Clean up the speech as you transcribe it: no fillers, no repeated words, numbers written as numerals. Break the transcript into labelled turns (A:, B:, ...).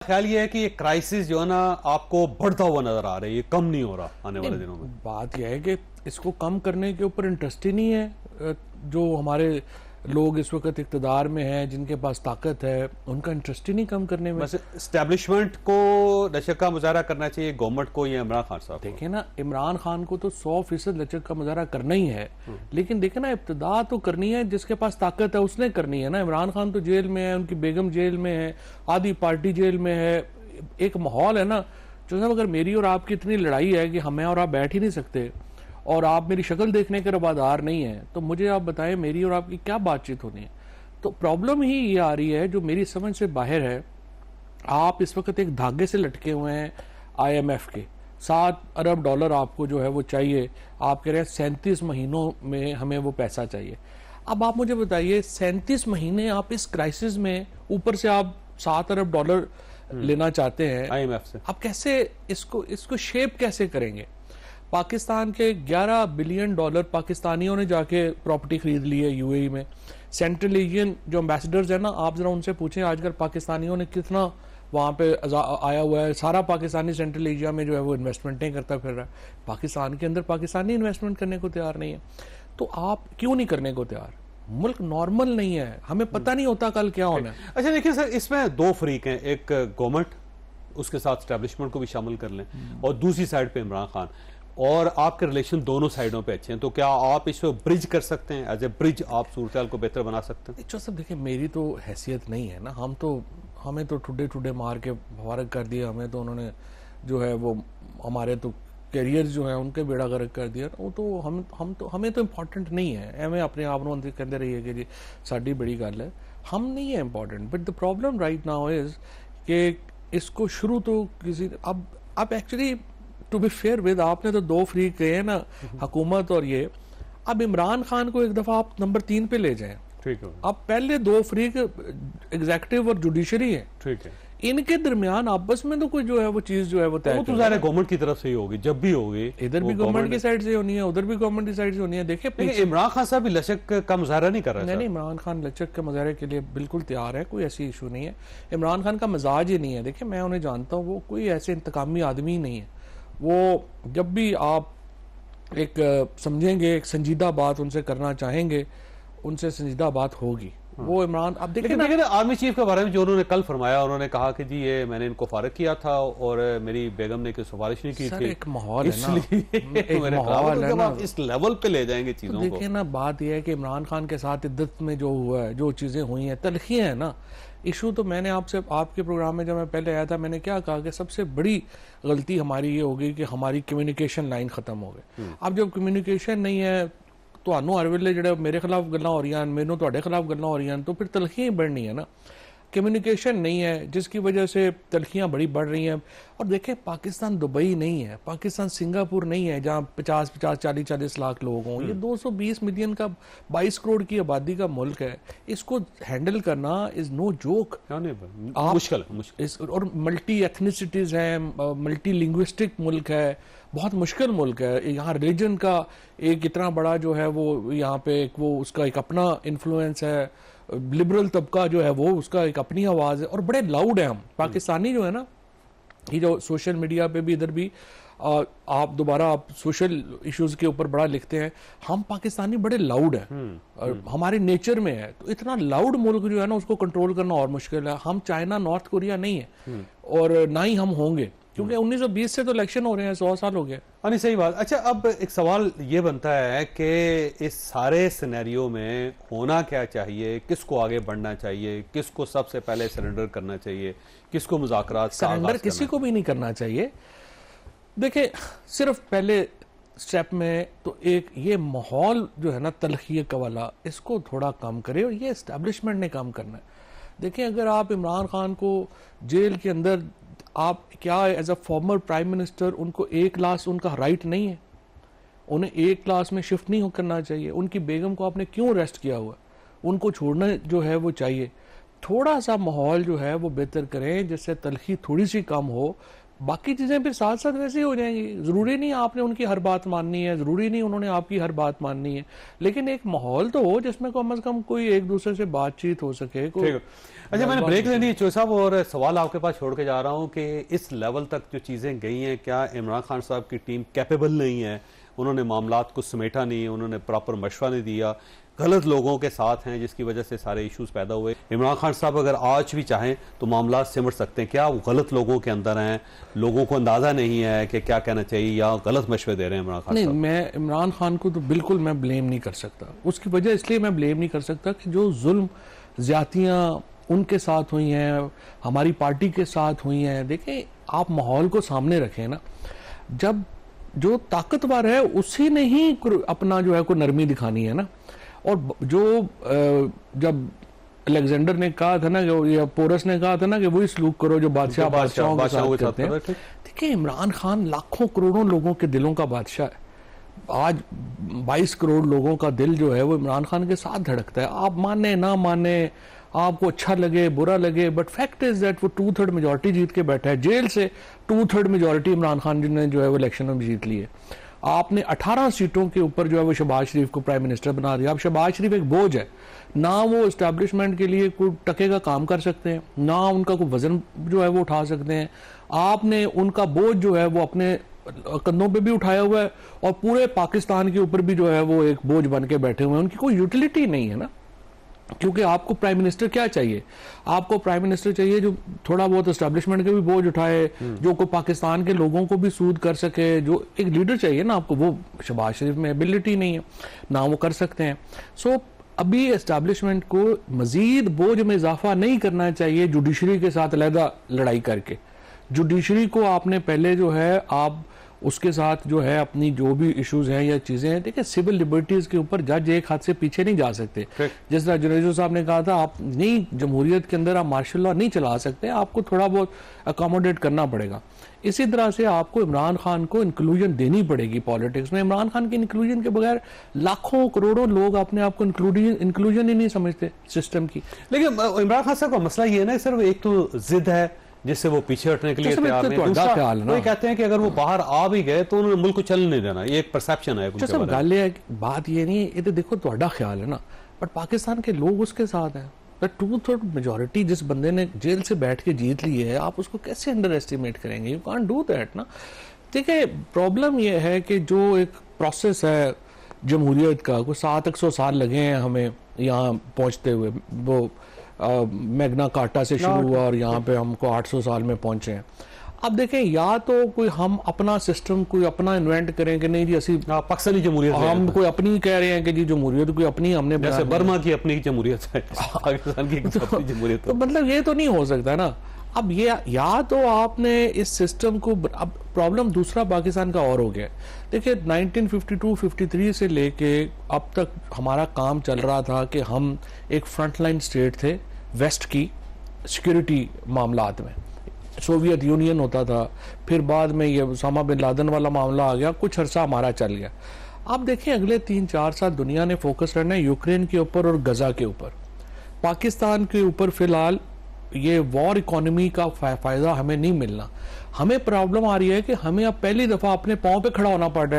A: ख्याल ये है कि ये क्राइसिस जो है ना आपको बढ़ता हुआ नजर आ रहा है, ये कम नहीं हो रहा आने वाले दिनों में।
B: बात यह है कि इसको कम करने के ऊपर इंटरेस्ट ही नहीं है। जो हमारे लोग इस वक्त इक़्तिदार में हैं, जिनके पास ताकत है, उनका इंटरेस्ट ही नहीं कम करने में।
A: बस एस्टेब्लिशमेंट को लचक का मुजाहरा करना चाहिए, गवर्नमेंट को या इमरान खान साहब।
B: देखिए ना, इमरान खान को तो 100% लचक का मुजाहरा करना ही है, लेकिन देखिए ना, इब्तिदा तो करनी है, जिसके पास ताकत है उसने करनी है ना। इमरान खान तो जेल में है, उनकी बेगम जेल में है, आधी पार्टी जेल में है। एक माहौल है ना, जो साहब अगर मेरी और आपकी इतनी लड़ाई है कि हमें और आप बैठ ही नहीं सकते और आप मेरी शक्ल देखने के रवादार नहीं है, तो मुझे आप बताएं मेरी और आपकी क्या बातचीत होनी है। तो प्रॉब्लम ही ये आ रही है जो मेरी समझ से बाहर है। आप इस वक्त एक धागे से लटके हुए हैं IMF के, 7 अरब डॉलर आपको जो है वो चाहिए। आप कह रहे हैं 37 महीनों में हमें वो पैसा चाहिए। अब आप मुझे बताइए, 37 महीने आप इस क्राइसिस में, ऊपर से आप 7 अरब डॉलर लेना चाहते हैं
A: IMF से,
B: आप कैसे इसको शेप कैसे करेंगे? पाकिस्तान के 11 बिलियन डॉलर पाकिस्तानियों ने जाके प्रॉपर्टी खरीद ली है UAE में। सेंट्रल एशियन जो एम्बेसडर्स है ना, आप जरा उनसे पूछें आजकल पाकिस्तानियों ने कितना वहां पे आया हुआ है। सारा पाकिस्तानी सेंट्रल एशिया में जो है वो इन्वेस्टमेंटें करता फिर रहा है। पाकिस्तान के अंदर पाकिस्तानी इन्वेस्टमेंट करने को तैयार नहीं है, तो आप क्यों नहीं करने को तैयार? मुल्क नॉर्मल नहीं है, हमें पता नहीं होता कल क्या होना है।
A: अच्छा देखिए सर, इसमें दो फरीक हैं, एक गवर्नमेंट, उसके साथ स्टैब्लिशमेंट को भी शामिल कर लें, और दूसरी साइड पे इमरान खान, और आपके रिलेशन दोनों साइडों पे अच्छे हैं, तो क्या आप इसको ब्रिज कर सकते हैं? एज ए ब्रिज आप सूरत को बेहतर बना सकते हैं?
B: जो सब देखिए, मेरी तो हैसियत नहीं है ना, हमें तो ठुडे मार के फवारग कर दिया। हमें तो उन्होंने जो है वो हमारे तो कैरियर जो है उनके बेड़ा गर्क कर दिया। वो तो हमें तो इम्पोर्टेंट नहीं है। हमें अपने आप को कहते रहिए कि जी साड़ी बड़ी गल है, हम नहीं है important. But the problem right now is कि इसको शुरू तो किसी अब actually to be fair with, आपने तो 2 फ्रीक कहे हैं ना, हुकूमत और ये। अब इमरान खान को एक दफा आप नंबर 3 पे ले जाएं।
A: ठीक है।
B: अब पहले 2 फ्रीक एग्जीक्यूटिव और जुडिशरी है,
A: ठीक है,
B: इनके दरमियान आपस में तो कोई जो है वो चीज जो है वो तय
A: तो ज़ाहिर है गवर्नमेंट की तरफ से ही होगी, जब भी होगी
B: इधर भी गवर्नमेंट की साइड से होनी है, उधर भी गवर्नमेंट की साइड से होनी है। देखिए
A: इमरान खान साहब भी लचक का मुजाहरा नहीं कर रहे हैं।
B: नहीं, इमरान खान लचक के मुजाहरे के लिए बिल्कुल तैयार है, कोई ऐसी इशू नहीं है। इमरान खान का मिजाज ही नहीं है। देखिए मैं उन्हें जानता हूँ, वो कोई ऐसे इंतकामी आदमी नहीं है। वो जब भी आप एक समझेंगे, एक संजीदा बात उनसे करना चाहेंगे, उनसे संजीदा बात होगी। वो इमरान, आप देखिए
A: ना आर्मी चीफ के बारे में जो उन्होंने कल फरमाया, उन्होंने कहा कि जी ये मैंने इनको फारिग किया था और मेरी बेगम ने कोई सिफारिश नहीं की थी।
B: एक माहौल है ना,
A: एक माहौल है ना, इस लेवल पे ले जाएंगे चीजों को।
B: देखिए ना, बात यह है कि इमरान खान के साथ इद्दत में जो हुआ है, जो चीजें हुई हैं, तलखियां है ना। इशू तो मैंने आपके प्रोग्राम में जब मैं पहले आया था, मैंने क्या कहा कि सबसे बड़ी गलती हमारी ये हो गई कि हमारी कम्युनिकेशन लाइन खत्म हो गई। अब जब कम्युनिकेशन नहीं है, ਤੁਹਾਨੂੰ हर वेले जो मेरे खिलाफ गल्लां हो रही हैं, मैनू ਤੁਹਾਡੇ खिलाफ गल्लां हो रही हैं, तो फिर तलखियां बढ़नी है ना। कम्युनिकेशन नहीं है, जिसकी वजह से तलखियां बड़ी बढ़ रही हैं। और देखें, पाकिस्तान दुबई नहीं है, पाकिस्तान सिंगापुर नहीं है जहां 50-50, 40-40 लाख लोग हों। ये 220 मिलियन का, 22 करोड़ की आबादी का मुल्क है। इसको हैंडल करना इज नो जोक,
A: मुश्किल।
B: और मल्टी एथनिसिटीज हैं, मल्टी लिंग्विस्टिक मुल्क है, बहुत मुश्किल मुल्क है। यहाँ रिलीजन का एक इतना बड़ा जो है वो यहाँ पे वो उसका एक अपना इन्फ्लुएंस है। लिबरल तबका जो है वो उसका एक अपनी आवाज है, और बड़े लाउड है हम पाकिस्तानी जो है ना। ये जो सोशल मीडिया पे भी, इधर भी आप सोशल इश्यूज के ऊपर बड़ा लिखते हैं। हम पाकिस्तानी बड़े लाउड हैं, और हमारे नेचर में है। तो इतना लाउड मुल्क जो है ना, उसको कंट्रोल करना और मुश्किल है। हम चाइना, नॉर्थ कोरिया नहीं है, और ना ही हम होंगे, क्योंकि 1920 से तो इलेक्शन हो रहे हैं, 100 साल हो गए।
A: नहीं, सही बात। अच्छा, अब एक सवाल ये बनता है कि इस सारे सिनेरियो में होना क्या चाहिए, किसको आगे बढ़ना चाहिए, किसको सबसे पहले सरेंडर करना चाहिए, किसको मुज़ाकरात का
B: सरेंडर किसी को भी नहीं करना चाहिए। देखिए, सिर्फ पहले स्टेप में तो एक ये माहौल जो है ना तलखिए का वाला, इसको थोड़ा कम करे, और ये एस्टेब्लिशमेंट ने काम करना है। देखिए, अगर आप इमरान खान को जेल के अंदर, आप क्या as a former prime minister, उनको एक क्लास उनका राइट नहीं है? उन्हें एक क्लास में शिफ्ट नहीं करना चाहिए? उनकी बेगम को आपने क्यों अरेस्ट किया हुआ? उनको छोड़ना जो है वो चाहिए। थोड़ा सा माहौल जो है वो बेहतर करें, जिससे तलखी थोड़ी सी कम हो। बाकी चीजें फिर साथ साथ वैसे ही हो जाएंगी। जरूरी नहीं आपने उनकी हर बात माननी है, जरूरी नहीं उन्होंने आपकी हर बात माननी है, लेकिन एक माहौल तो हो जिसमें कम से कम कोई एक दूसरे से बातचीत हो सके।
A: अच्छा, मैंने ब्रेक लेनी है चोई साहब, और सवाल आपके पास छोड़ के जा रहा हूं कि इस लेवल तक जो चीजें गई हैं, क्या इमरान खान साहब की टीम कैपेबल नहीं है? उन्होंने मामलात को समेटा नहीं, उन्होंने प्रॉपर मशवरा नहीं दिया, गलत लोगों के साथ हैं जिसकी वजह से सारे इश्यूज पैदा हुए। इमरान खान साहब अगर आज भी चाहें तो मामला सिमट सकते हैं, क्या वो गलत लोगों के अंदर हैं, लोगों को अंदाजा नहीं है कि क्या कहना चाहिए, या गलत मशवरे दे रहे हैं इमरान खान
B: नहीं,
A: साहब?
B: मैं इमरान खान को तो बिल्कुल मैं ब्लेम नहीं कर सकता। उसकी वजह इसलिए मैं ब्लेम नहीं कर सकता कि जो जुल्म ज्यादतियां उनके साथ हुई हैं, हमारी पार्टी के साथ हुई हैं। देखें, आप माहौल को सामने रखें ना, जब जो ताकतवर है उसी ने ही अपना जो है कोई नरमी दिखानी है ना। और जो जब अलेक्जेंडर ने कहा था ना, या पोरस ने कहा था ना कि वही सलूक करो जो बादशाहों के साथ करते हैं। देखिए, इमरान खान लाखों करोड़ों लोगों के दिलों का बादशाह है। आज 22 करोड़ लोगों का दिल जो है वो इमरान खान के साथ धड़कता है। आप माने ना माने, आपको अच्छा लगे बुरा लगे, बट फैक्ट इज दैट वो 2/3 मेजोरिटी जीत के बैठा है। जेल से 2/3 मेजोरिटी इमरान खान ने जो है वो इलेक्शन में जीत ली है। आपने 18 सीटों के ऊपर जो है वो शहबाज शरीफ को प्राइम मिनिस्टर बना दिया। अब शहबाज शरीफ एक बोझ है, ना वो एस्टैब्लिशमेंट के लिए कोई टके का काम कर सकते हैं, ना उनका कोई वजन जो है वो उठा सकते हैं। आपने उनका बोझ जो है वो अपने कंधों पे भी उठाया हुआ है, और पूरे पाकिस्तान के ऊपर भी जो है वो एक बोझ बन के बैठे हुए हैं। उनकी कोई यूटिलिटी नहीं है ना, क्योंकि आपको प्राइम मिनिस्टर क्या चाहिए? आपको प्राइम मिनिस्टर चाहिए जो थोड़ा बहुत एस्टैब्लिशमेंट के भी बोझ उठाए, जो को पाकिस्तान के लोगों को भी सूद कर सके। जो एक लीडर चाहिए ना आपको, वो शहबाज शरीफ में एबिलिटी नहीं है, ना वो कर सकते हैं। सो अभी एस्टैब्लिशमेंट को मजीद बोझ में इजाफा नहीं करना चाहिए जुडिशरी के साथ अलहदा लड़ाई करके। जुडिशरी को आपने पहले जो है आप उसके साथ जो है अपनी जो भी इश्यूज हैं या चीजें हैं, देखिए सिविल लिबर्टीज के ऊपर जज एक हाथ से पीछे नहीं जा सकते। जिस तरह जुनेजो साहब ने कहा था, आप नई जमहूरियत के अंदर आप मार्शल लॉ नहीं चला सकते, आपको थोड़ा बहुत अकोमोडेट करना पड़ेगा। इसी तरह से आपको इमरान खान को इंक्लूजन देनी पड़ेगी पॉलिटिक्स में। इमरान खान के इंक्लूजन के बगैर लाखों करोड़ों लोग अपने आप को इंक्लूजन ही नहीं समझते सिस्टम की।
A: लेकिन इमरान खान साहब का मसला ये है ना, सिर्फ एक तो जिद है जिससे वो पीछे हटने के लिए तैयार नहीं। दूसरा वो कहते हैं कि अगर वो बाहर आ भी गए तो उन्होंने मुल्क को चलने नहीं देना। ये एक परसेप्शन है उनके बारे में।
B: गल है, बात ये नहीं, ये तो देखो ਤੁਹਾਡਾ ख्याल है ना, बट पाकिस्तान के लोग उसके साथ हैं। 2/3 मेजोरिटी जिस बंदे ने जेल से बैठ के जीत ली है, आप उसको कैसे अंडर एस्टिमेट करेंगे? यू कांट डू दैट ना। देखिए, प्रॉब्लम ये है कि जो एक प्रोसेस है जमहूरियत का, कोई 700 साल लगे हैं हमें यहाँ पहुंचते हुए। वो मैग्ना कार्टा से शुरू हुआ और यहाँ पे हमको 800 साल में पहुंचे हैं। अब देखें, या तो कोई हम अपना सिस्टम कोई अपना इन्वेंट करें कि नहीं जी असी
A: पाकिस्तानी जमहूरियत,
B: हम कोई अपनी कह रहे हैं कि जी जमहूरियत कोई अपनी हमने,
A: जैसे बर्मा की अपनी जमहूरियत है, पाकिस्तान की अपनी जमहूरियत।
B: तो मतलब ये तो नहीं हो सकता ना। अब ये या तो आपने इस सिस्टम को, अब प्रॉब्लम दूसरा पाकिस्तान का और हो गया। देखिए 1952-53 से लेके अब तक हमारा काम चल रहा था कि हम एक फ्रंटलाइन स्टेट थे वेस्ट की सिक्योरिटी मामलात में। सोवियत यूनियन होता था, फिर बाद में ये उसामा बिन लादेन वाला मामला आ गया, कुछ अरसा हमारा चल गया। अब देखिए अगले 3-4 साल दुनिया ने फोकस करना है यूक्रेन के ऊपर और गजा के ऊपर। पाकिस्तान के ऊपर फिलहाल ये वॉर इकोनॉमी का फायदा हमें नहीं मिलना। हमें प्रॉब्लम आ रही है कि हमें अब पहली दफा अपने पांव पे खड़ा होना पड़ रहा है